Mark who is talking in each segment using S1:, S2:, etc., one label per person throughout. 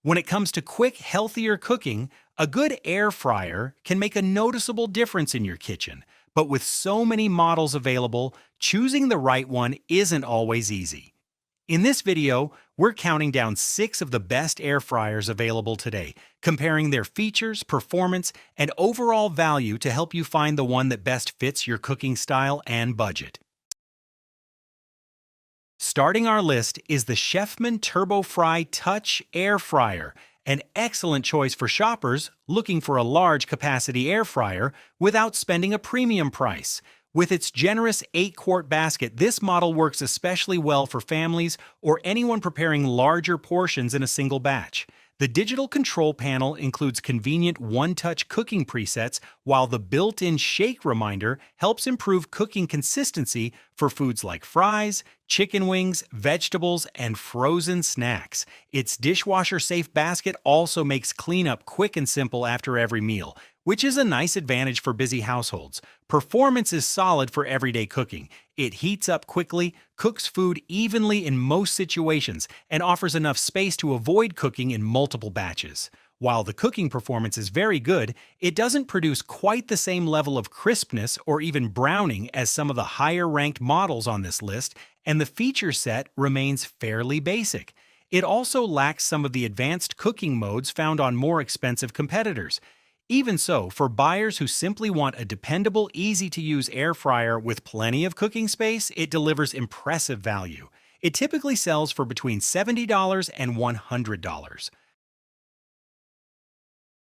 S1: When it comes to quick, healthier cooking, a good air fryer can make a noticeable difference in your kitchen. But with so many models available, choosing the right one isn't always easy. In this video, we're counting down 6 of the best air fryers available today, comparing their features, performance, and overall value to help you find the one that best fits your cooking style and budget. Starting our list is the Chefman TurboFry Touch Air Fryer, an excellent choice for shoppers looking for a large capacity air fryer without spending a premium price. With its generous 8-quart basket, this model works especially well for families or anyone preparing larger portions in a single batch. The digital control panel includes convenient one-touch cooking presets, while the built-in shake reminder helps improve cooking consistency for foods like fries, chicken wings, vegetables, and frozen snacks. Its dishwasher-safe basket also makes cleanup quick and simple after every meal, which is a nice advantage for busy households. Performance is solid for everyday cooking. It heats up quickly, cooks food evenly in most situations, and offers enough space to avoid cooking in multiple batches. While the cooking performance is very good, it doesn't produce quite the same level of crispness or even browning as some of the higher-ranked models on this list, and the feature set remains fairly basic. It also lacks some of the advanced cooking modes found on more expensive competitors. Even so, for buyers who simply want a dependable, easy-to-use air fryer with plenty of cooking space, it delivers impressive value. It typically sells for between $70 and $100.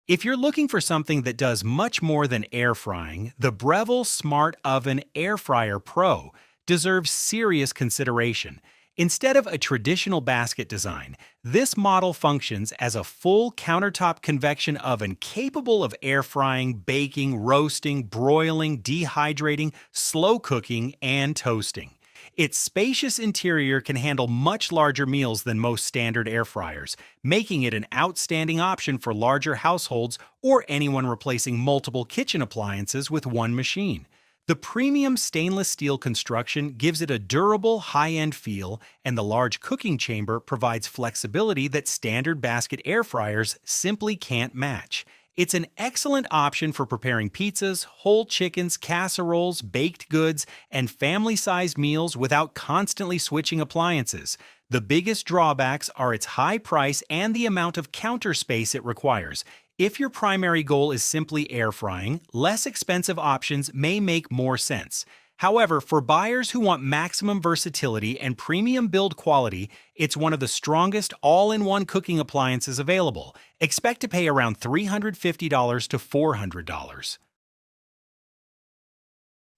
S1: If you're looking for something that does much more than air frying, the Breville Smart Oven Air Fryer Pro deserves serious consideration. Instead of a traditional basket design, this model functions as a full countertop convection oven capable of air frying, baking, roasting, broiling, dehydrating, slow cooking, and toasting. Its spacious interior can handle much larger meals than most standard air fryers, making it an outstanding option for larger households or anyone replacing multiple kitchen appliances with one machine. The premium stainless steel construction gives it a durable, high-end feel, and the large cooking chamber provides flexibility that standard basket air fryers simply can't match. It's an excellent option for preparing pizzas, whole chickens, casseroles, baked goods, and family-sized meals without constantly switching appliances. The biggest drawbacks are its high price and the amount of counter space it requires. If your primary goal is simply air frying, less expensive options may make more sense. However, for buyers who want maximum versatility and premium build quality, it's one of the strongest all-in-one cooking appliances available. Expect to pay around $350 to $400.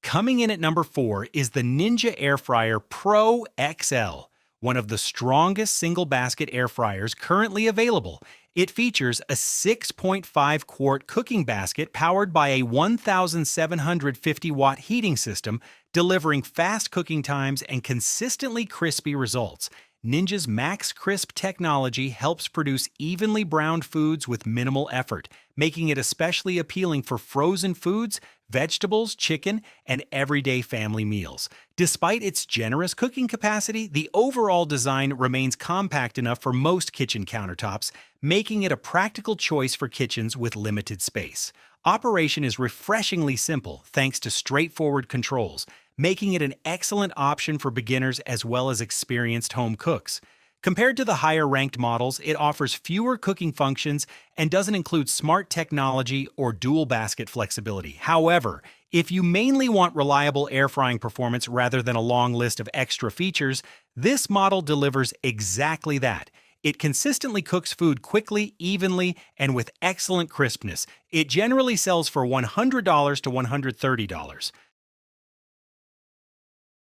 S1: Coming in at number 4 is the Ninja Air Fryer Pro XL, one of the strongest single-basket air fryers currently available. It features a 6.5-quart cooking basket powered by a 1,750-watt heating system, delivering fast cooking times and consistently crispy results. Ninja's Max Crisp technology helps produce evenly browned foods with minimal effort, making it especially appealing for frozen foods, vegetables, chicken, and everyday family meals. Despite its generous cooking capacity, the overall design remains compact enough for most kitchen countertops, making it a practical choice for kitchens with limited space. Operation is refreshingly simple thanks to straightforward controls, making it an excellent option for beginners as well as experienced home cooks. Compared to the higher-ranked models, it offers fewer cooking functions and doesn't include smart technology or dual basket flexibility. However, if you mainly want reliable air frying performance rather than a long list of extra features, this model delivers exactly that. It consistently cooks food quickly, evenly, and with excellent crispness. It generally sells for $100 to $130.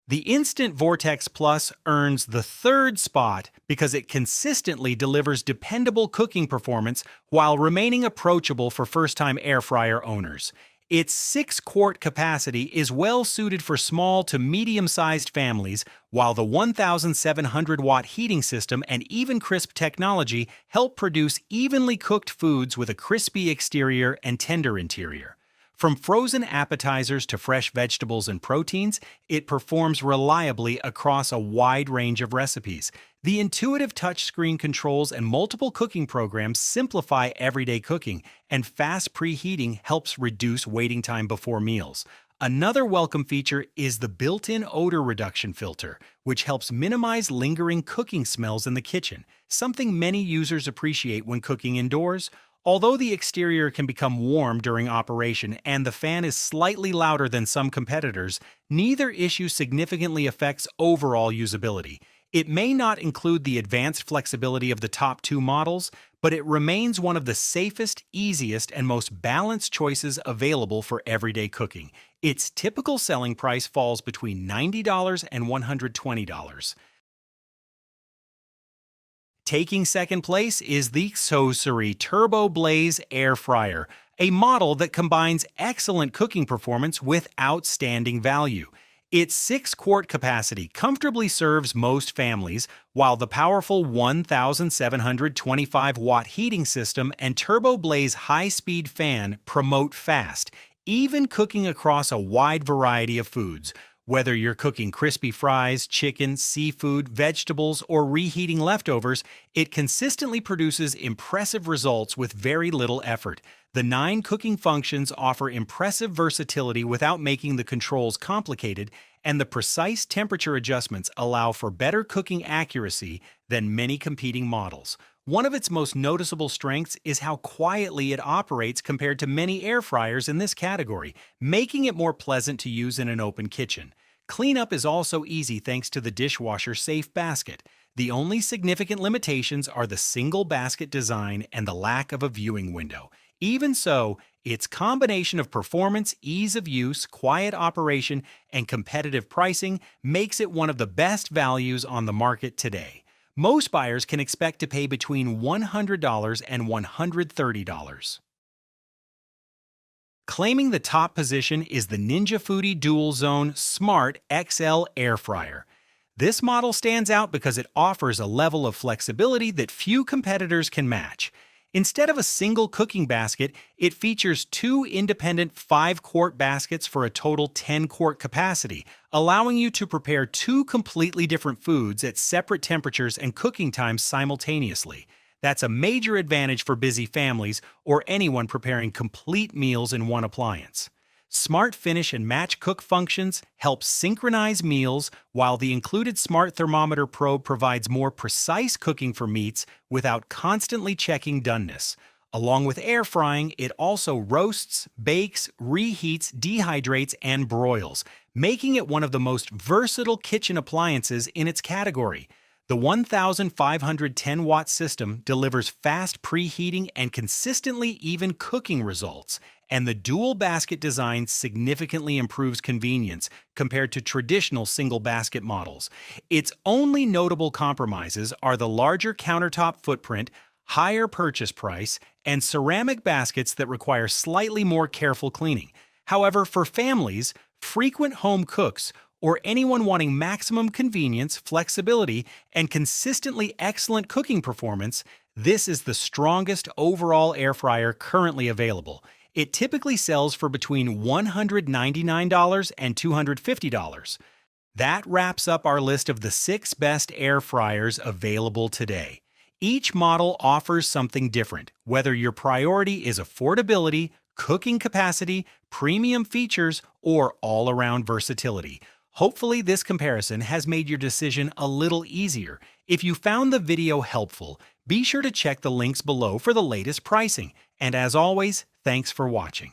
S1: The Instant Vortex Plus earns the 3rd spot because it consistently delivers dependable cooking performance while remaining approachable for first-time air fryer owners. Its 6-quart capacity is well suited for small to medium-sized families, while the 1,700-watt heating system and Even Crisp technology help produce evenly cooked foods with a crispy exterior and tender interior. From frozen appetizers to fresh vegetables and proteins, it performs reliably across a wide range of recipes. The intuitive touchscreen controls and multiple cooking programs simplify everyday cooking, and fast preheating helps reduce waiting time before meals. Another welcome feature is the built-in odor reduction filter, which helps minimize lingering cooking smells in the kitchen, something many users appreciate when cooking indoors. Although the exterior can become warm during operation and the fan is slightly louder than some competitors, neither issue significantly affects overall usability. It may not include the advanced flexibility of the top two models, but it remains one of the safest, easiest, and most balanced choices available for everyday cooking. Its typical selling price falls between $90 and $120. Taking second place is the Xosuri Turbo Blaze Air Fryer, a model that combines excellent cooking performance with outstanding value. Its 6-quart capacity comfortably serves most families, while the powerful 1,725-watt heating system and Turbo Blaze high-speed fan promote fast, even cooking across a wide variety of foods. Whether you're cooking crispy fries, chicken, seafood, vegetables, or reheating leftovers, it consistently produces impressive results with very little effort. The 9 cooking functions offer impressive versatility without making the controls complicated, and the precise temperature adjustments allow for better cooking accuracy than many competing models. One of its most noticeable strengths is how quietly it operates compared to many air fryers in this category, making it more pleasant to use in an open kitchen. Cleanup is also easy thanks to the dishwasher-safe basket. The only significant limitations are the single basket design and the lack of a viewing window. Even so, its combination of performance, ease of use, quiet operation, and competitive pricing makes it one of the best values on the market today. Most buyers can expect to pay between $100 and $130. Claiming the top position is the Ninja Foodi Dual Zone Smart XL Air Fryer. This model stands out because it offers a level of flexibility that few competitors can match. Instead of a single cooking basket, it features 2 independent 5-quart baskets for a total 10-quart capacity, allowing you to prepare 2 completely different foods at separate temperatures and cooking times simultaneously. That's a major advantage for busy families or anyone preparing complete meals in one appliance. Smart Finish and Match Cook functions help synchronize meals, while the included Smart Thermometer probe provides more precise cooking for meats without constantly checking doneness. Along with air frying, it also roasts, bakes, reheats, dehydrates, and broils, making it one of the most versatile kitchen appliances in its category. The 1,510-watt system delivers fast preheating and consistently even cooking results, and the dual basket design significantly improves convenience compared to traditional single basket models. Its only notable compromises are the larger countertop footprint, higher purchase price, and ceramic baskets that require slightly more careful cleaning. However, for families, frequent home cooks, or anyone wanting maximum convenience, flexibility, and consistently excellent cooking performance, this is the strongest overall air fryer currently available. It typically sells for between $199 and $250. That wraps up our list of the 6 best air fryers available today. Each model offers something different, whether your priority is affordability, cooking capacity, premium features, or all-around versatility. Hopefully, this comparison has made your decision a little easier. If you found the video helpful, be sure to check the links below for the latest pricing. And as always, thanks for watching.